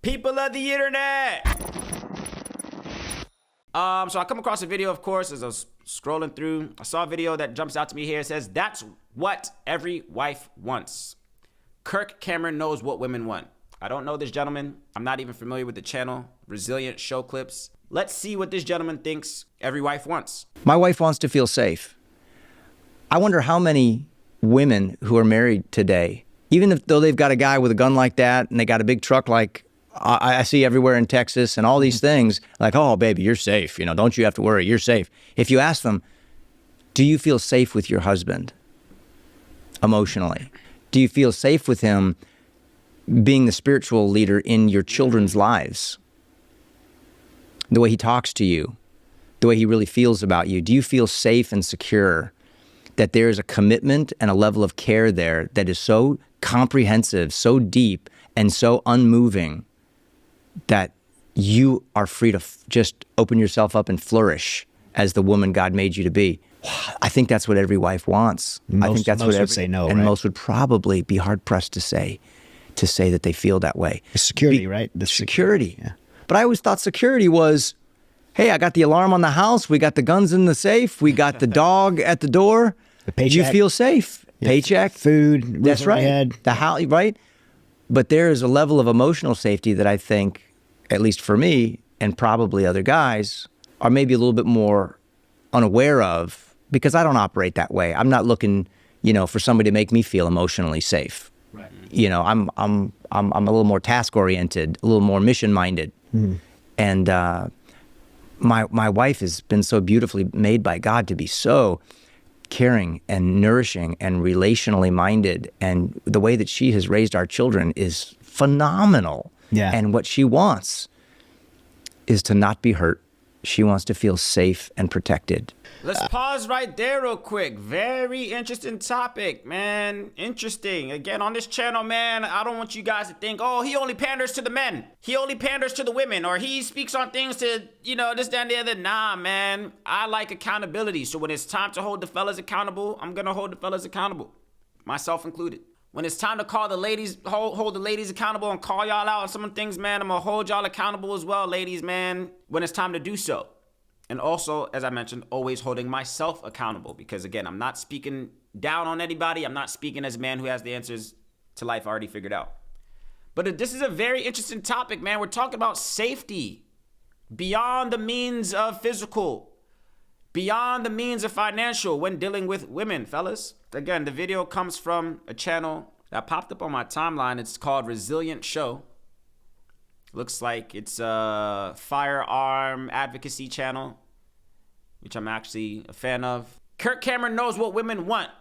People of the internet. So I come across a video, of course, as I was scrolling through. I saw a video that jumps out to me here. It says, "That's what every wife wants." Kirk Cameron knows what women want. I don't know this gentleman. I'm not even familiar with the channel. Resilient Show Clips. Let's see what this gentleman thinks every wife wants. My wife wants to feel safe. I wonder how many women who are married today, even though they've got a guy with a gun like that and they got a big truck like I see everywhere in Texas and all these things, like, oh, baby, you're safe. You know, don't you have to worry. You're safe. If you ask them, do you feel safe with your husband emotionally? Do you feel safe with him being the spiritual leader in your children's lives? The way he talks to you, the way he really feels about you. Do you feel safe and secure that there is a commitment and a level of care there that is so comprehensive, so deep, and so unmoving that you are free to just open yourself up and flourish as the woman God made you to be? I think that's what every wife wants. I think that's what every, would say no, and right? most would probably be hard pressed to say that they feel that way. It's security, right? The Security. Yeah. But I always thought security was, hey, I got the alarm on the house, we got the guns in the safe, we got the dog at the door. The paycheck. Do you feel safe? Yeah. Paycheck, Food. That's roof over right. your head. The house, right? But there is a level of emotional safety that I think, at least for me, and probably other guys, are maybe a little bit more unaware of, because I don't operate that way. I'm not looking, for somebody to make me feel emotionally safe. Right. I'm a little more task oriented, a little more mission minded, and my wife has been so beautifully made by God to be so caring and nourishing and relationally minded, and the way that she has raised our children is phenomenal. Yeah. And what she wants is to not be hurt. She wants to feel safe and protected. Let's pause right there real quick. Very interesting topic, man. Interesting. Again, on this channel, man, I don't want you guys to think, oh, he only panders to the men. He only panders to the women. Or he speaks on things to, this, that, and the other. Nah, man. I like accountability. So when it's time to hold the fellas accountable, I'm going to hold the fellas accountable. Myself included. When it's time to call the ladies, hold the ladies accountable and call y'all out on some of the things, man, I'm going to hold y'all accountable as well, ladies, man, when it's time to do so. And also, as I mentioned, always holding myself accountable, because again, I'm not speaking down on anybody. I'm not speaking as a man who has the answers to life already figured out. But this is a very interesting topic, man. We're talking about safety beyond the means of physical, beyond the means of financial when dealing with women, fellas. Again, the video comes from a channel that popped up on my timeline. It's called Resilient Show. Looks like it's a firearm advocacy channel, which I'm actually a fan of. Kirk Cameron knows what women want.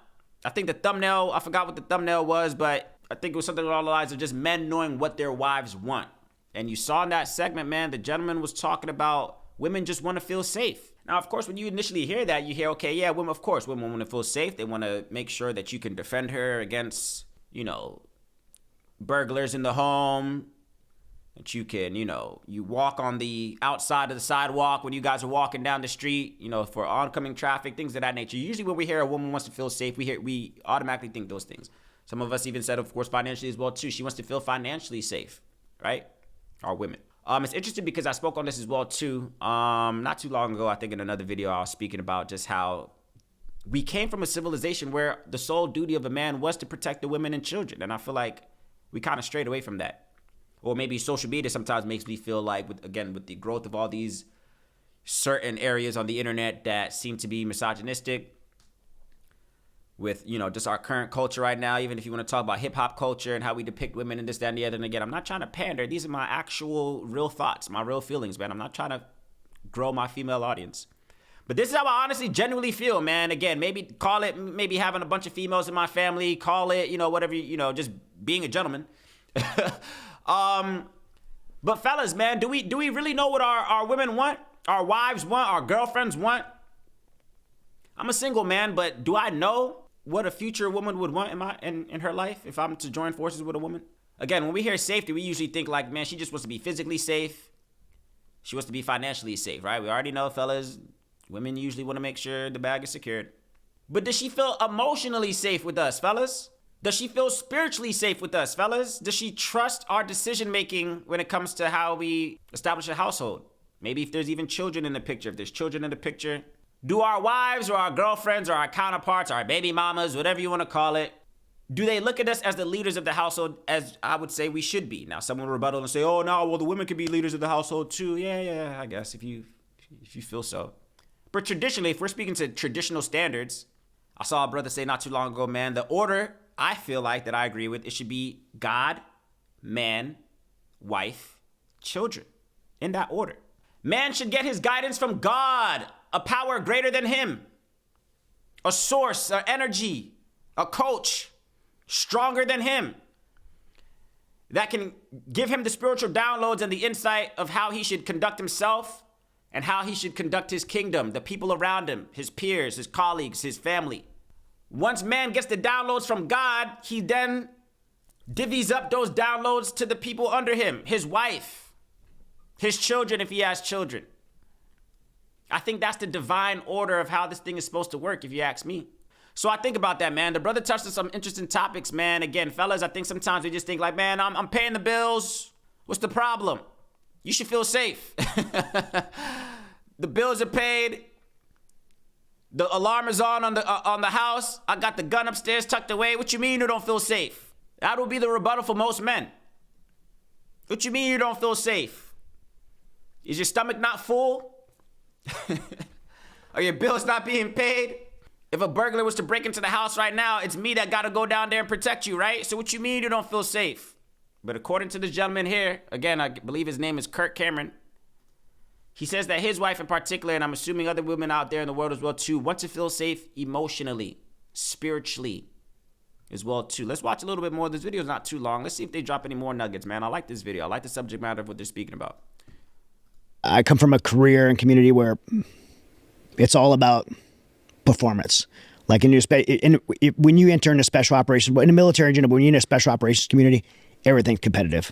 I think the thumbnail, I forgot what the thumbnail was, but I think it was something along the lines of just men knowing what their wives want. And you saw in that segment, man, the gentleman was talking about women just want to feel safe. Now, of course, when you initially hear that, you hear, okay, yeah, women, of course, women want to feel safe. They want to make sure that you can defend her against, burglars in the home. That you can, you walk on the outside of the sidewalk when you guys are walking down the street, for oncoming traffic, things of that nature. Usually when we hear a woman wants to feel safe, we automatically think those things. Some of us even said, of course, financially as well, too. She wants to feel financially safe, right? Our women. It's interesting because I spoke on this as well, too. Not too long ago, I think in another video, I was speaking about just how we came from a civilization where the sole duty of a man was to protect the women and children. And I feel like we kind of strayed away from that. Or maybe social media sometimes makes me feel like, with the growth of all these certain areas on the internet that seem to be misogynistic, with, just our current culture right now, even if you want to talk about hip hop culture and how we depict women and this, that, and the other. And again, I'm not trying to pander. These are my actual real thoughts, my real feelings, man. I'm not trying to grow my female audience. But this is how I honestly genuinely feel, man. Again, maybe call it maybe having a bunch of females in my family, call it, whatever, just being a gentleman. But fellas, man, do we really know what our women want? Our wives want? Our girlfriends want? I'm a single man, but do I know what a future woman would want in her life if I'm to join forces with a woman? Again, when we hear safety, we usually think like, man, she just wants to be physically safe. She wants to be financially safe, right? We already know, fellas, women usually want to make sure the bag is secured. But does she feel emotionally safe with us, fellas? Does she feel spiritually safe with us, fellas? Does she trust our decision making when it comes to how we establish a household? Maybe if there's even children in the picture, if there's children in the picture. Do our wives or our girlfriends or our counterparts, our baby mamas, whatever you want to call it, do they look at us as the leaders of the household as I would say we should be? Now, someone will rebuttal and say, oh, no, well, the women could be leaders of the household too. Yeah, I guess if you feel so. But traditionally, if we're speaking to traditional standards, I saw a brother say not too long ago, man, the order I feel like that I agree with, it should be God, man, wife, children, in that order. Man should get his guidance from God, a power greater than him, a source, an energy, a coach stronger than him that can give him the spiritual downloads and the insight of how he should conduct himself and how he should conduct his kingdom, the people around him, his peers, his colleagues, his family. Once man gets the downloads from God, he then divvies up those downloads to the people under him, his wife, his children if he has children. I think that's the divine order of how this thing is supposed to work, if you ask me. So I think about that, man. The brother touched on some interesting topics, man. Again, fellas, I think sometimes we just think like, man, I'm paying the bills. What's the problem? You should feel safe. The bills are paid. The alarm is on the house. I got the gun upstairs tucked away. What you mean you don't feel safe? That would be the rebuttal for most men. What you mean you don't feel safe? Is your stomach not full? Are your bills not being paid? If a burglar was to break into the house right now, it's me that got to go down there and protect you, right? So what you mean you don't feel safe? But according to this gentleman here, again, I believe his name is Kirk Cameron. He says that his wife in particular, and I'm assuming other women out there in the world as well too, want to feel safe emotionally, spiritually as well too. Let's watch a little bit more. This video is not too long. Let's see if they drop any more nuggets, man. I like this video. I like the subject matter of what they're speaking about. I come from a career and community where it's all about performance. Like when you enter into special operations, but in the military in general, when you're in a special operations community, everything's competitive.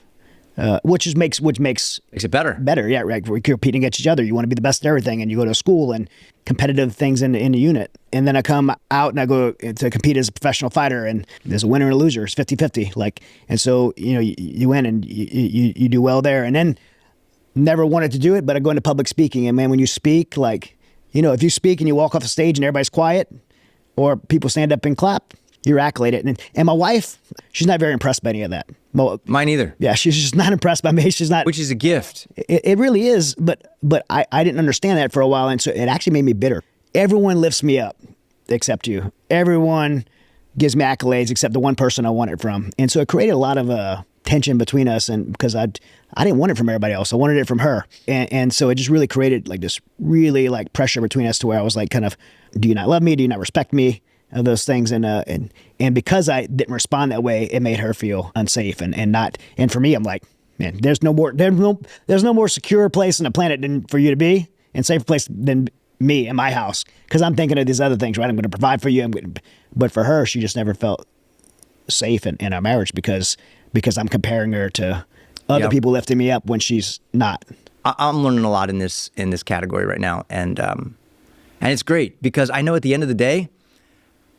Which makes it better. Better, yeah, right. We're competing against each other. You want to be the best at everything, and you go to school and competitive things in the unit. And then I come out and I go to compete as a professional fighter, and there's a winner and a loser. It's 50-50. Like, and so you win and you do well there. And then never wanted to do it, but I go into public speaking, and man, when you speak, like, if you speak and you walk off the stage and everybody's quiet, or people stand up and clap, you're accoladed. And my wife, she's not very impressed by any of that. Mine either. Yeah, she's just not impressed by me. She's not. Which is a gift. It really is, but I didn't understand that for a while, and so it actually made me bitter. Everyone lifts me up except you. Everyone gives me accolades except the one person I want it from. And so it created a lot of tension between us, and because I didn't want it from everybody else. I wanted it from her. And so it just really created like this really like pressure between us to where I was like kind of, do you not love me? Do you not respect me? Those things. And because I didn't respond that way, it made her feel unsafe and for me, I'm like, man, there's no more secure place on the planet than for you to be, and safer place than me in my house. Cause I'm thinking of these other things, right? I'm going to provide for you. But for her, she just never felt safe in our marriage because I'm comparing her to other people lifting me up when she's not. I'm learning a lot in this category right now. And it's great because I know at the end of the day,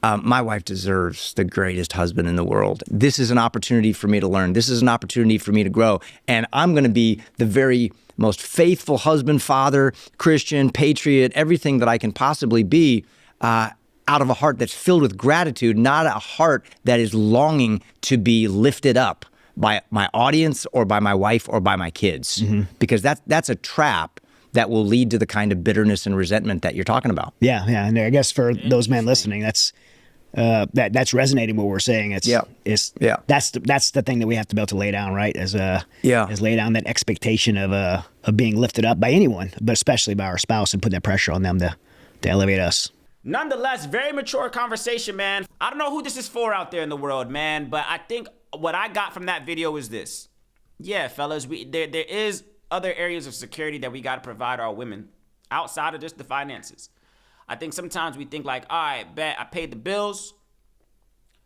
my wife deserves the greatest husband in the world. This is an opportunity for me to learn. This is an opportunity for me to grow. And I'm going to be the very most faithful husband, father, Christian, patriot, everything that I can possibly be out of a heart that's filled with gratitude, not a heart that is longing to be lifted up by my audience or by my wife or by my kids. Mm-hmm. Because that's a trap that will lead to the kind of bitterness and resentment that you're talking about. Yeah. And I guess for those men listening, that's resonating what we're saying. That's the thing that we have to be able to lay down, right? Is lay down that expectation of being lifted up by anyone, but especially by our spouse, and put that pressure on them to elevate us. Nonetheless, very mature conversation, man. I don't know who this is for out there in the world, man, but I think what I got from that video is this. Yeah, fellas, there is other areas of security that we got to provide our women outside of just the finances. I think sometimes we think like, all right, bet I paid the bills.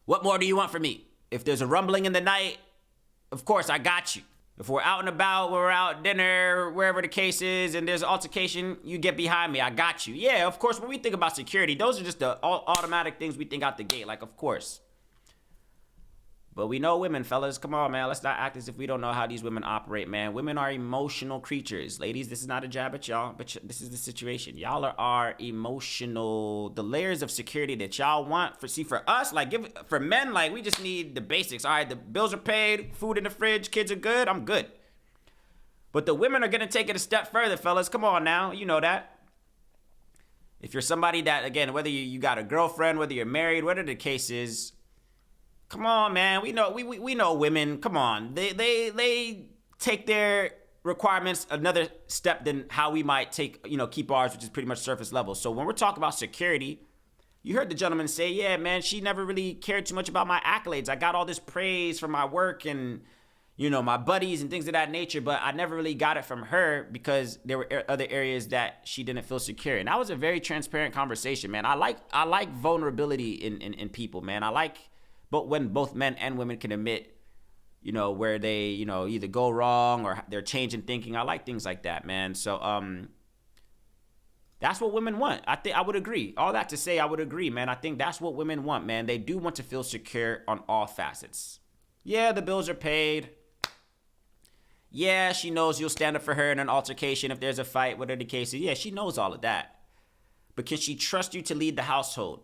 What more do you want from me? If there's a rumbling in the night, of course, I got you. If we're out and about, we're out dinner, wherever the case is, and there's an altercation, you get behind me, I got you. Yeah, of course, when we think about security, those are just the automatic things we think out the gate, like, of course. But we know women, fellas. Come on, man. Let's not act as if we don't know how these women operate, man. Women are emotional creatures. Ladies, this is not a jab at y'all, but this is the situation. Y'all are emotional. The layers of security that y'all want for us, like for men, like we just need the basics. All right, the bills are paid, food in the fridge, kids are good, I'm good. But the women are going to take it a step further, fellas. Come on now. You know that. If you're somebody that, again, whether you got a girlfriend, whether you're married, whatever the case is, come on, man. We know women. Come on. They take their requirements another step than how we might keep ours, which is pretty much surface level. So when we're talking about security, you heard the gentleman say, yeah, man, she never really cared too much about my accolades. I got all this praise for my work and, my buddies and things of that nature, but I never really got it from her because there were other areas that she didn't feel secure. And that was a very transparent conversation, man. I like vulnerability in people, man. I like, but when both men and women can admit, where they, either go wrong or they're changing thinking. I like things like that, man. So, that's what women want. I think I would agree. All that to say, I would agree, man. I think that's what women want, man. They do want to feel secure on all facets. Yeah, the bills are paid. Yeah, she knows you'll stand up for her in an altercation if there's a fight, whatever the case is. Yeah, she knows all of that. But can she trust you to lead the household?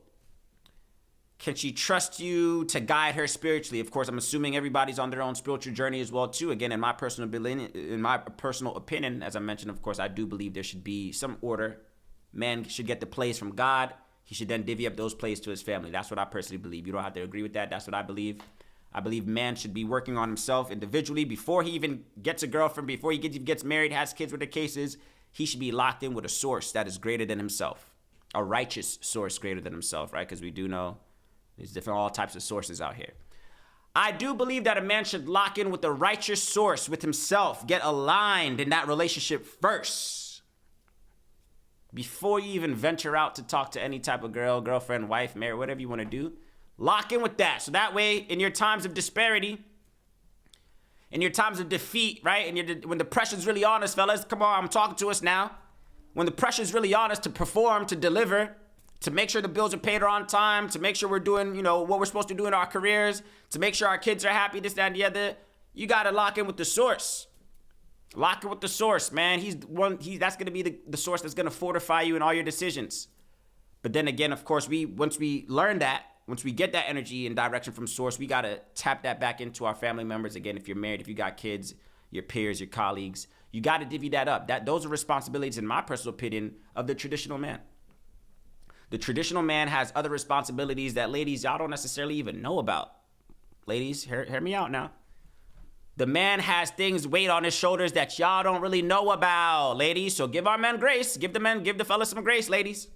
Can she trust you to guide her spiritually? Of course, I'm assuming everybody's on their own spiritual journey as well, too. Again, in my personal opinion, as I mentioned, of course, I do believe there should be some order. Man should get the plays from God. He should then divvy up those plays to his family. That's what I personally believe. You don't have to agree with that. That's what I believe. I believe man should be working on himself individually before he even gets a girlfriend, before he gets married, has kids, with the cases. He should be locked in with a source that is greater than himself, a righteous source greater than himself, right? Because we do know there's all types of sources out here. I do believe that a man should lock in with the righteous source with himself, get aligned in that relationship first, before you even venture out to talk to any type of girlfriend, wife, married, whatever you want to do. Lock in with that. So that way, in your times of disparity, in your times of defeat, right? And when the pressure's really on us, fellas, come on, I'm talking to us now. When the pressure's really on us to perform, to deliver, to make sure the bills are paid on time, to make sure we're doing, what we're supposed to do in our careers, to make sure our kids are happy, this, that, and the other, you got to lock in with the source. Lock in with the source, man. That's going to be the source that's going to fortify you in all your decisions. But then again, of course, once we learn that, once we get that energy and direction from source, we got to tap that back into our family members. Again, if you're married, if you got kids, your peers, your colleagues, you got to divvy that up. Those are responsibilities, in my personal opinion, of the traditional man. The traditional man has other responsibilities that, ladies, y'all don't necessarily even know about. Ladies, hear me out now. The man has weight on his shoulders that y'all don't really know about, ladies. So give our men grace. Give the fellas some grace, ladies.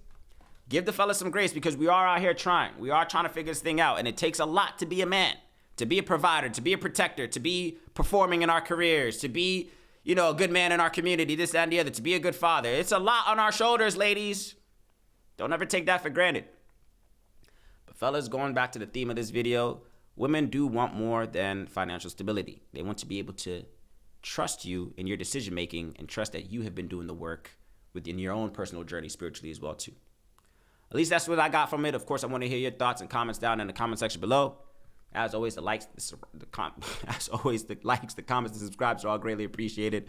Give the fellas some grace, because we are out here trying. We are trying to figure this thing out. And it takes a lot to be a man, to be a provider, to be a protector, to be performing in our careers, to be, a good man in our community, this, that, and the other, to be a good father. It's a lot on our shoulders, ladies. Don't ever take that for granted. But fellas, going back to the theme of this video, women do want more than financial stability. They want to be able to trust you in your decision making and trust that you have been doing the work within your own personal journey spiritually as well too. At least that's what I got from it. Of course, I want to hear your thoughts and comments down in the comment section below. As always, the likes, the comments, the subscribes are all greatly appreciated.